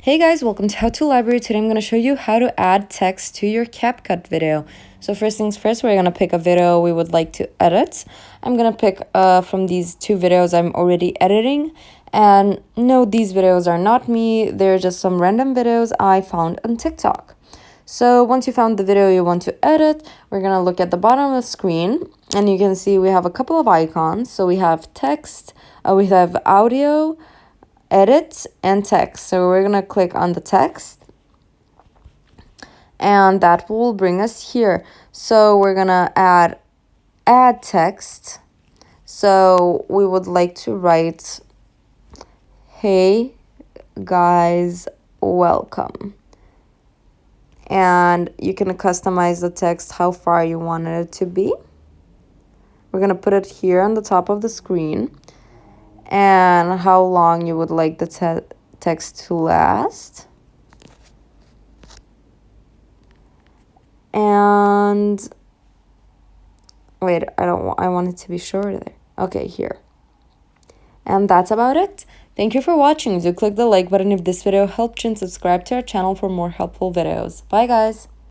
Hey guys, welcome to How To Library. Today I'm going to show you how to add text to your CapCut video. So first things first, we're going to pick a video we would like to edit. I'm going to pick from these two videos I'm already editing. And no, these videos are not me. They're just some random videos I found on TikTok. So once you found the video you want to edit, we're going to look at the bottom of the screen. And you can see we have a couple of icons. So we have text, we have audio, edit and text. So we're gonna click on the text and that will bring us here. So we're gonna add text. So we would like to write, hey guys, welcome. And you can customize the text how far you wanted it to be. We're gonna put it here on the top of the screen, and how long you would like the text to last. And wait, I want it to be shorter there. Okay, here. And that's about it. Thank you for watching. Do click the like button if this video helped you and subscribe to our channel for more helpful videos. Bye guys.